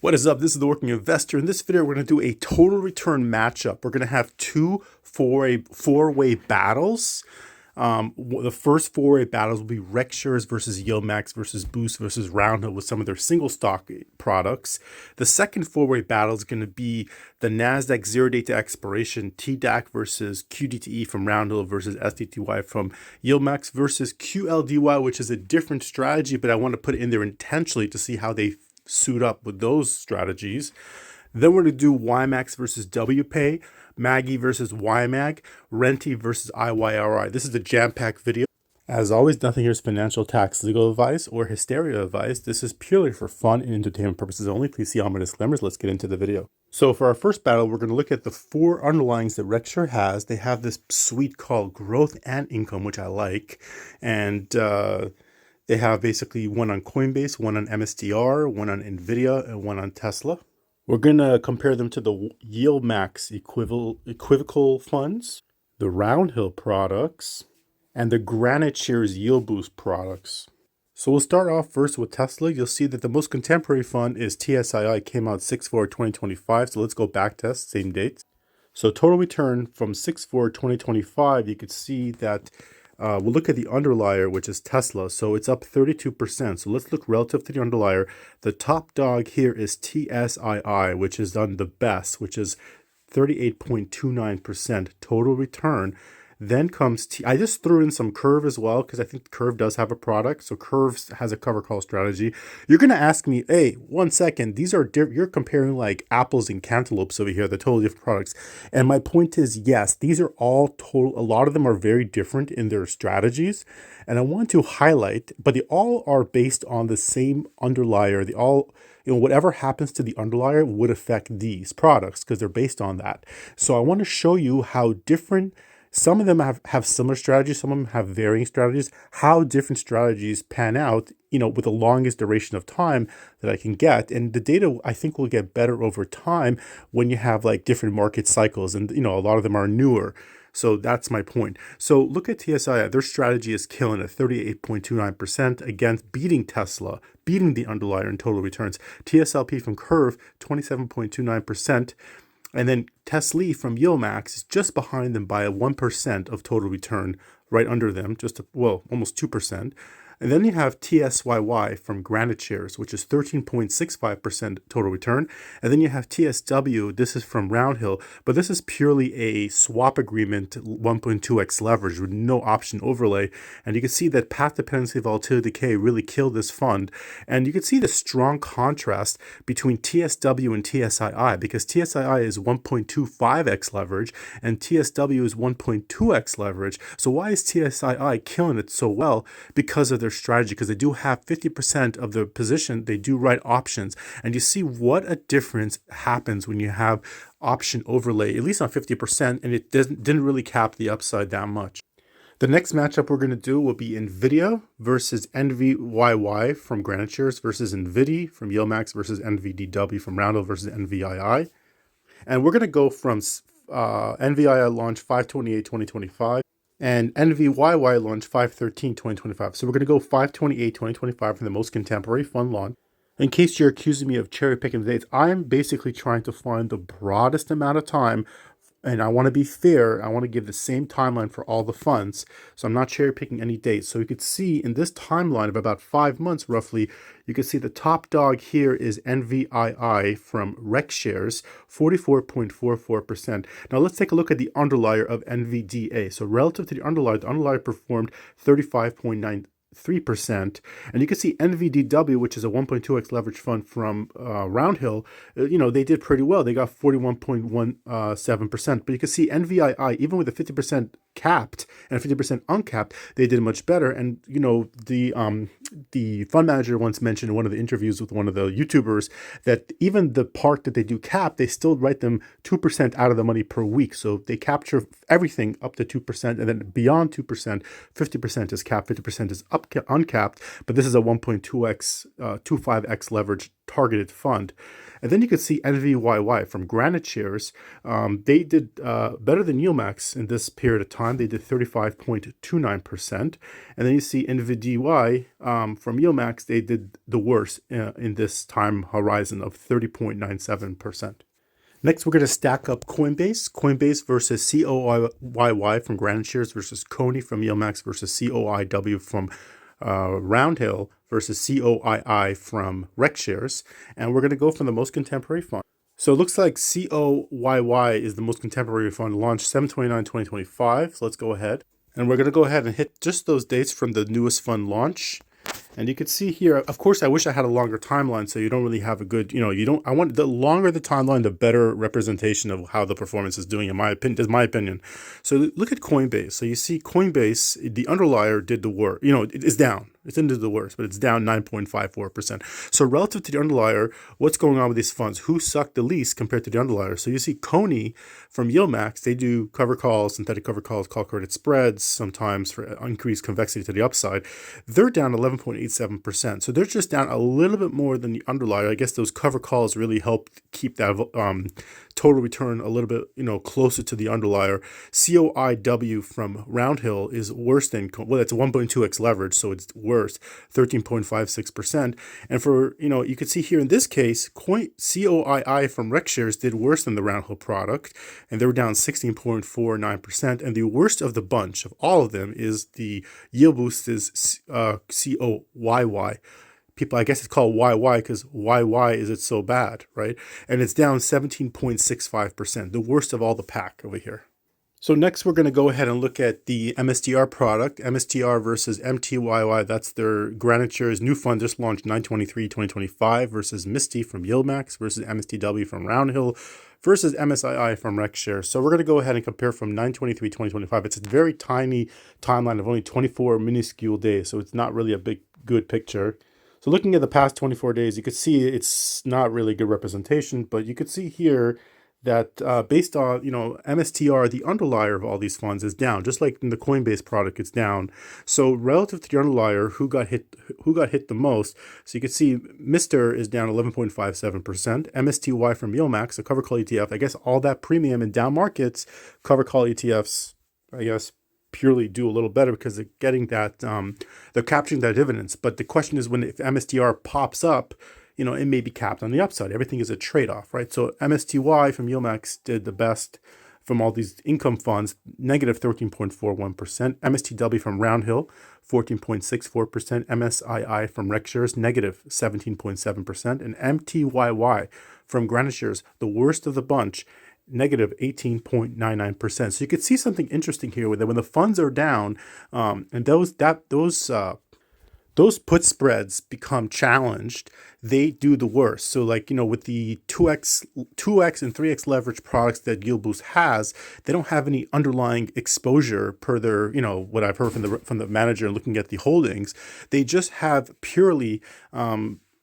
What is up? This is The Working Investor. In this video, we're going to do a total return matchup. We're going to have two four-way battles. The first four-way battles will be REC shares versus YieldMax versus Boost versus Roundhill with some of their single stock products. The second four-way battle is going to be the Nasdaq zero data expiration TDAQ versus QDTE from Roundhill versus SDTY from YieldMax versus QLDY, which is a different strategy, but I want to put it in there intentionally to see how they suit up with those strategies. Then we're going to do YMAX versus WPAY, MAGY versus YMAG, RNTY versus IYRI. This is a jam-packed video. As always, nothing here is financial, tax, legal advice, or hysteria advice. This is purely for fun and entertainment purposes only. Please see all my disclaimers. Let's get into the video. So for our first battle, we're going to look at the four underlyings that REC share has. They have this suite called growth and income, which I like. And they have basically one on Coinbase, one on MSTR, one on Nvidia, and one on Tesla. We're going to compare them to the YieldMax equivocal funds, the Roundhill products, and the Granite Shares YieldBoost products. So we'll start off first with Tesla. You'll see that the most contemporary fund is TSII, came out 6/4/2025. So let's go back test, same dates. So total return from 6/4/2025, you could see that we'll look at the underlier, which is Tesla. So it's up 32%. So let's look relative to the underlier. The top dog here is TSII, which has done the best, which is 38.29% total return. Then comes I just threw in some Curve as well because I think Curve does have a product. So Curve has a cover call strategy. You're going to ask me, hey, 1 second, these are you're comparing like apples and cantaloupes over here, the totally different products. And my point is, yes, these are all total. A lot of them are very different in their strategies. And I want to highlight, but they all are based on the same underlier. They all, whatever happens to the underlier would affect these products because they're based on that. So I want to show you how different. Some of them have similar strategies. Some of them have varying strategies. How different strategies pan out, with the longest duration of time that I can get. And the data, I think, will get better over time when you have like different market cycles. And, a lot of them are newer. So that's my point. So look at TSI. Their strategy is killing at 38.29% against beating Tesla, beating the underlier in total returns. TSLP from Curve, 27.29%. And then Tesla from YieldMax is just behind them by 1% of total return, right under them, almost 2%. And then you have TSYY from Granite Shares, which is 13.65% total return. And then you have TSW, this is from Roundhill, but this is purely a swap agreement, 1.2x leverage with no option overlay. And you can see that path dependency volatility decay really killed this fund. And you can see the strong contrast between TSW and TSII because TSII is 1.25x leverage and TSW is 1.2x leverage. So why is TSII killing it so well? Because of their strategy, because they do have 50% of the position, they do write options. And you see what a difference happens when you have option overlay, at least on 50%, and it didn't really cap the upside that much. The next matchup we're going to do will be Nvidia versus NVYY from Granite Shares versus Nvidia from YieldMax versus NVDW from Roundhill versus NVII. And we're going to go from NVII launch 5/28/2025. And NVYY launched 5/13/2025. So we're going to go 5/28/2025 from the most contemporary fund launch. In case you're accusing me of cherry picking the dates, I'm basically trying to find the broadest amount of time. And I want to be fair. I want to give the same timeline for all the funds. So I'm not cherry picking any dates. So you could see in this timeline of about 5 months roughly, you can see the top dog here is NVII from REC shares, 44.44%. Now let's take a look at the underlier of NVDA. So relative to the underlier performed 35.93%. And you can see NVDW, which is a 1.2x leverage fund from Roundhill, they did pretty well. They got 41.17%. But you can see NVII, even with a 50% capped and 50% uncapped, they did much better. And, the fund manager once mentioned in one of the interviews with one of the YouTubers that even the part that they do cap, they still write them 2% out of the money per week. So they capture everything up to 2%. And then beyond 2%, 50% is capped, 50% is uncapped. But this is a 1.2x, 25x leverage targeted fund. And then you can see NVYY from Granite Shares. They did better than YieldMax in this period of time. They did 35.29%. And then you see NVDY from YieldMax. They did the worst in this time horizon of 30.97%. Next, we're going to stack up Coinbase versus COIYY from Granite Shares versus Coney from YieldMax versus COIW from Roundhill versus COII from Rec Shares. And we're going to go from the most contemporary fund. So it looks like COYY is the most contemporary fund, launched 7/29/2025. So let's go ahead. And we're going to go ahead and hit just those dates from the newest fund launch. And you can see here, of course, I wish I had a longer timeline, so you don't really have a good, I want the longer the timeline, the better representation of how the performance is doing, in my opinion. So look at Coinbase. So you see Coinbase, the underlier did the work, it is down. It's into the worst, but it's down 9.54%. So relative to the underlier, what's going on with these funds? Who sucked the least compared to the underlier? So you see Coney from YieldMax, they do cover calls, synthetic cover calls, call credit spreads, sometimes for increased convexity to the upside. They're down 11.87%. So they're just down a little bit more than the underlier. I guess those cover calls really helped keep that total return a little bit, closer to the underlier. COIW from Roundhill is worse than, it's a 1.2x leverage, so it's worse, 13.56%. And for, you can see here in this case, COII from Rec Shares did worse than the Roundhill product, and they were down 16.49%. And the worst of the bunch of all of them is the YieldBoost is COYY. People, I guess it's called YY because why is it so bad, right? And it's down 17.65%, the worst of all the pack over here. So next we're going to go ahead and look at the MSTR product, MSTR versus MTYY. That's their Granite Shares new fund just launched 9/23/2025 versus Misty from YieldMax versus MSTW from Roundhill versus MSII from Rec Shares. So we're going to go ahead and compare from 9/23/2025. It's a very tiny timeline of only 24 minuscule days, so it's not really a good picture. So looking at the past 24 days, you could see it's not really good representation, but you could see here that based on, MSTR, the underlier of all these funds is down, just like in the Coinbase product, it's down. So relative to the underlier, who got hit the most? So you can see Mr. is down 11.57%, MSTY from YieldMax, a cover call ETF. I guess all that premium in down markets, cover call ETFs, I guess, purely do a little better because they're getting that, they're capturing that dividends. But the question is, if MSTR pops up, it may be capped on the upside. Everything is a trade-off, right? So MSTY from YieldMax did the best from all these income funds, negative 13.41%. MSTW from Roundhill, 14.64%. MSII from Rec Shares, negative 17.7%. And MTYY from Granite Shares, the worst of the bunch, negative 18.99%. So you could see something interesting here with it. When the funds are down, and those put spreads become challenged, they do the worst. So with the 2x and 3x leverage products that YieldBoost has, they don't have any underlying exposure per their, what I've heard from the manager looking at the holdings. They just have purely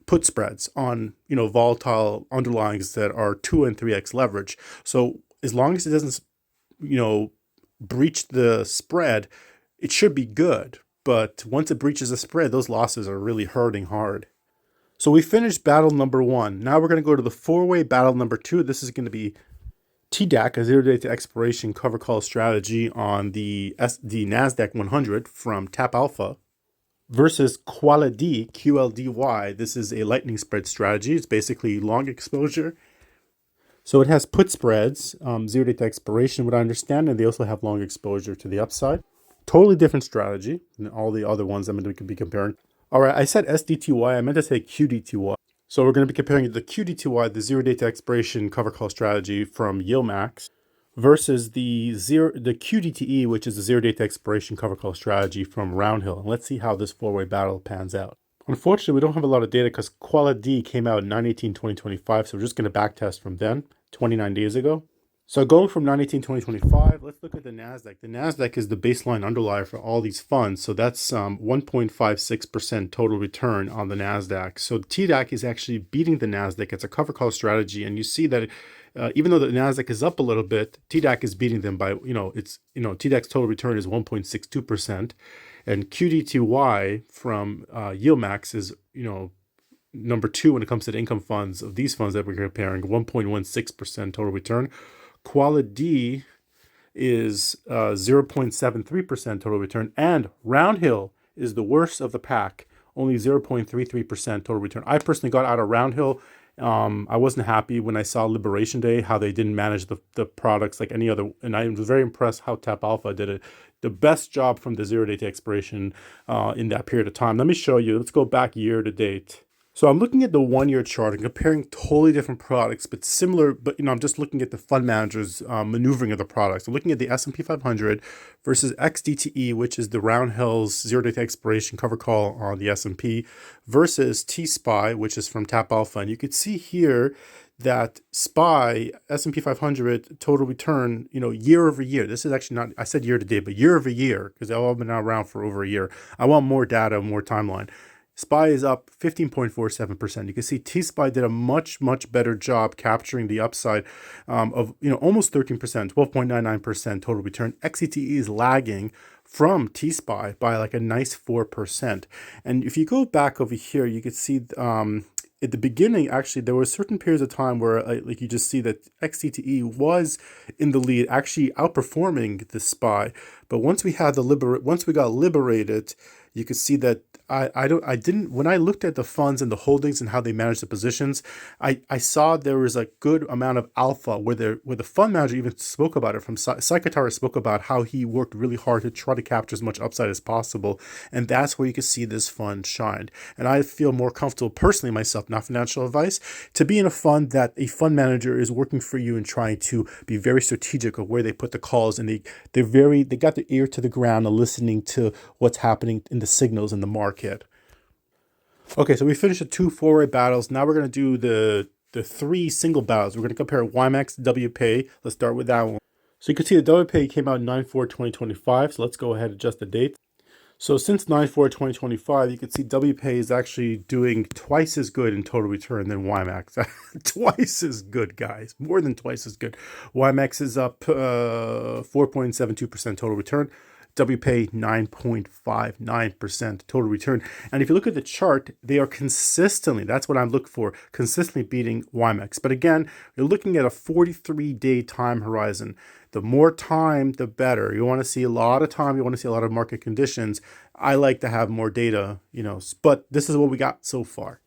put spreads on, volatile underlyings that are 2 and 3x leverage. So as long as it doesn't, breach the spread, it should be good. But once it breaches the spread, those losses are really hurting hard. So we finished battle number 1. Now we're going to go to the 4-way battle number 2. This is going to be TDAQ, a zero-day to expiration cover call strategy on the Nasdaq 100 from Tap Alpha, versus QLDY, QLDY. This is a lightning spread strategy. It's basically long exposure. So it has put spreads, zero-day to expiration, what I understand, and they also have long exposure to the upside. Totally different strategy than all the other ones I'm going to be comparing. All right, I said SDTY. I meant to say QDTY. So we're going to be comparing the QDTY, the zero-day to expiration cover call strategy from YieldMax, versus the QDTE, which is the zero-day to expiration cover call strategy from Roundhill. And let's see how this 4-way battle pans out. Unfortunately, we don't have a lot of data because QLDY came out 9/18/2025, so we're just going to backtest from then, 29 days ago. So going from 9/18/2025, let's look at the Nasdaq. The Nasdaq is the baseline underlier for all these funds. So that's 1.56% total return on the Nasdaq. So TDAQ is actually beating the Nasdaq. It's a cover call strategy. And you see that even though the Nasdaq is up a little bit, TDAQ is beating them by, TDAQ's total return is 1.62%. And QDTY from YieldMax is, number 2 when it comes to the income funds of these funds that we're comparing, 1.16% total return. QLDY is 0.73% total return, and Roundhill is the worst of the pack, only 0.33% total return. I personally got out of Roundhill. I wasn't happy when I saw Liberation Day, how they didn't manage the products like any other, and I was very impressed how Tap Alpha did it. The best job from the 0 day to expiration in that period of time. Let me show you. Let's go back year to date. So I'm looking at the 1 year chart and comparing totally different products, but similar, but I'm just looking at the fund managers maneuvering of the products. I'm looking at the S&P 500 versus XDTE, which is the Roundhill's 0 day to expiration cover call on the S&P, versus T-SPY, which is from Tap Alpha. And you could see here that SPY, S&P 500 total return, year over year. This is actually not, I said year to date, but year over year, because they've all been around for over a year. I want more data, more timeline. SPY is up 15.47%. You can see T-SPY did a much better job capturing the upside of almost 13%, 12.99% total return. XCTE is lagging from T-SPY by like a nice 4%. And if you go back over here, you can see at the beginning, actually, there were certain periods of time where like you just see that XCTE was in the lead, actually outperforming the SPY. But once we got liberated, you could see that when I looked at the funds and the holdings and how they manage the positions, I saw there was a good amount of alpha where the fund manager even spoke about it. From Psychotara spoke about how he worked really hard to try to capture as much upside as possible, and that's where you can see this fund shine. And I feel more comfortable personally myself, not financial advice, to be in a fund that a fund manager is working for you and trying to be very strategic of where they put the calls, and they got their ear to the ground and listening to what's happening in the signals in the market. Okay, so we finished the 2 4-way battles. Now we're going to do the 3 single battles. We're going to compare YMAX, WPAY. Let's start with that one. So you can see the WPAY came out 9/4/2025. So let's go ahead and adjust the date. So since 9/4/2025, you can see WPAY is actually doing twice as good in total return than YMAX. Twice as good, guys. More than twice as good. YMAX is up 4.72% total return. WPAY 9.59% total return. And if you look at the chart, they are consistently, that's what I'm looking for, consistently beating YMAX. But again, you're looking at a 43-day time horizon. The more time, the better. You want to see a lot of time. You want to see a lot of market conditions. I like to have more data, but this is what we got so far.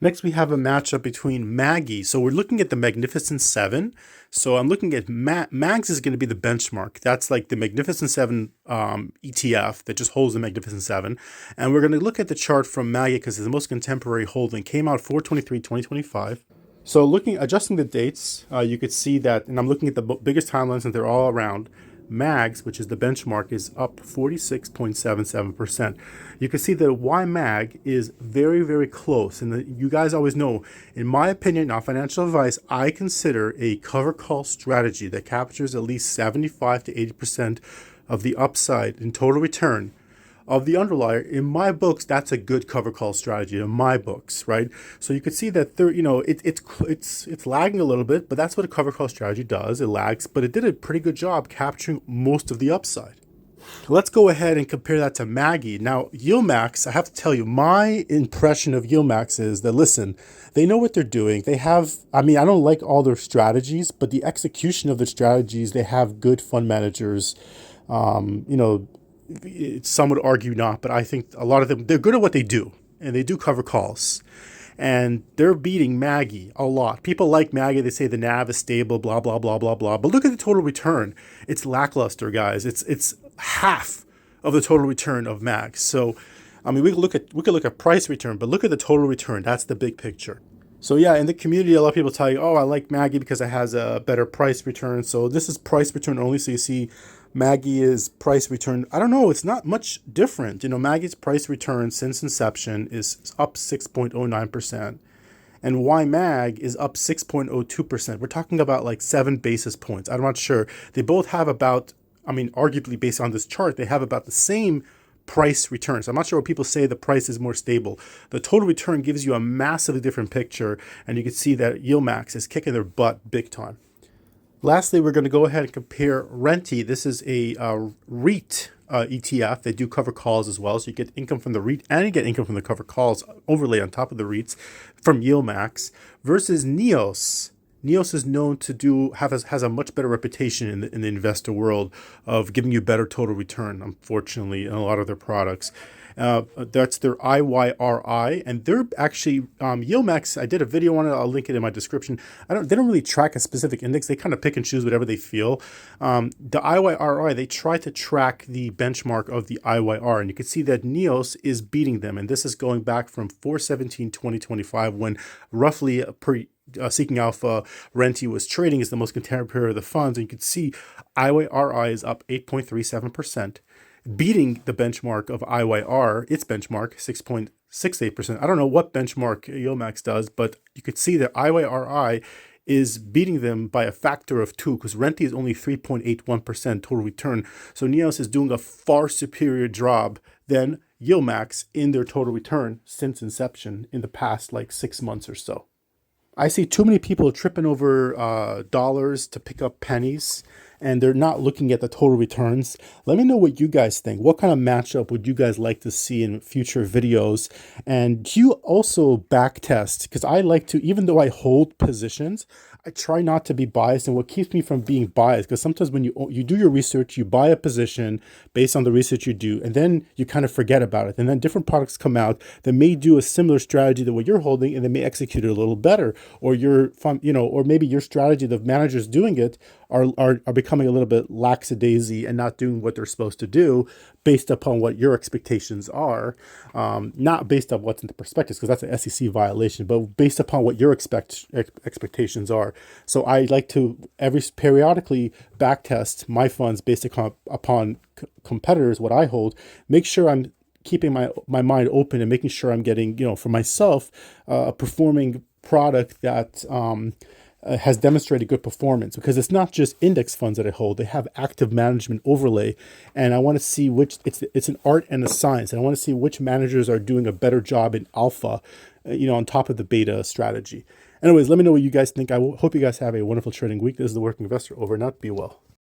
Next, we have a matchup between MAGY. So we're looking at the Magnificent Seven. So I'm looking at MAGS is going to be the benchmark. That's like the Magnificent Seven ETF that just holds the Magnificent Seven. And we're going to look at the chart from MAGY because it's the most contemporary holding. Came out 4/23/2025. So adjusting the dates, you could see that, and I'm looking at the biggest timelines and they're all around. MAGS, which is the benchmark, is up 46.77%. You can see that YMAG is very close. And you guys always know, in my opinion, not financial advice, I consider a cover call strategy that captures at least 75 to 80% of the upside in total return of the underlier. In my books, that's a good cover call strategy in my books, right? So you can see that it's lagging a little bit, but that's what a cover call strategy does. It lags, but it did a pretty good job capturing most of the upside. Let's go ahead and compare that to MAGY. Now, YieldMax, I have to tell you, my impression of YieldMax is that, listen, they know what they're doing. They have, I don't like all their strategies, but the execution of the strategies, they have good fund managers. Some would argue not, but I think a lot of them, they're good at what they do, and they do cover calls. And they're beating MAGY a lot. People like MAGY. They say the NAV is stable, blah, blah, blah, blah, blah. But look at the total return. It's lackluster, guys. It's half of the total return of MAG. So, we could look at price return, but look at the total return. That's the big picture. So yeah, in the community, a lot of people tell you, oh, I like MAGY because it has a better price return. So this is price return only. So you see MAGY is price return. I don't know. It's not much different. MAGY's price return since inception is up 6.09%. And YMAG is up 6.02%. We're talking about like 7 basis points. I'm not sure. They both have about, arguably based on this chart, they have about the same price return. So I'm not sure what people say the price is more stable. The total return gives you a massively different picture. And you can see that YieldMax is kicking their butt big time. Lastly, we're going to go ahead and compare RNTY. This is a REIT ETF. They do cover calls as well. So you get income from the REIT and you get income from the cover calls overlay on top of the REITs from YieldMax versus NEOS. NEOS is known to has a much better reputation in the investor world of giving you better total return, unfortunately, in a lot of their products. That's their IYRI, and they're actually YieldMax. I did a video on it. I'll link it in my description. They don't really track a specific index. They kind of pick and choose whatever they feel. The IYRI, they try to track the benchmark of the IYR, and you can see that NEOS is beating them, and this is going back from 4/17/2025 when roughly Seeking Alpha RNTY was trading as the most contemporary of the funds, and you can see IYRI is up 8.37%. Beating the benchmark of IYR, its benchmark, 6.68%. I don't know what benchmark YieldMax does, but you could see that IYRI is beating them by a factor of 2 because RENTY is only 3.81% total return. So NEOS is doing a far superior job than YieldMax in their total return since inception in the past like 6 months or so. I see too many people tripping over dollars to pick up pennies, and they're not looking at the total returns. Let me know what you guys think. What kind of matchup would you guys like to see in future videos? And do you also back test? Because I like to, even though I hold positions, I try not to be biased. And what keeps me from being biased, because sometimes when you do your research, you buy a position based on the research you do, and then you kind of forget about it. And then different products come out that may do a similar strategy to what you're holding, and they may execute it a little better. Or or maybe your strategy, the managers doing it, are becoming a little bit lackadaisy and not doing what they're supposed to do based upon what your expectations are, not based on what's in the prospectus, because that's an SEC violation, but based upon what your expectations are. So I like to periodically backtest my funds based upon competitors, what I hold, make sure I'm keeping my mind open and making sure I'm getting, for myself, a performing product that has demonstrated good performance, because it's not just index funds that I hold. They have active management overlay, and I want to see which it's an art and a science, and I want to see which managers are doing a better job in alpha, on top of the beta strategy. Anyways, let me know what you guys think. I hope you guys have a wonderful trading week. This is the Working Investor, over and out. Be well.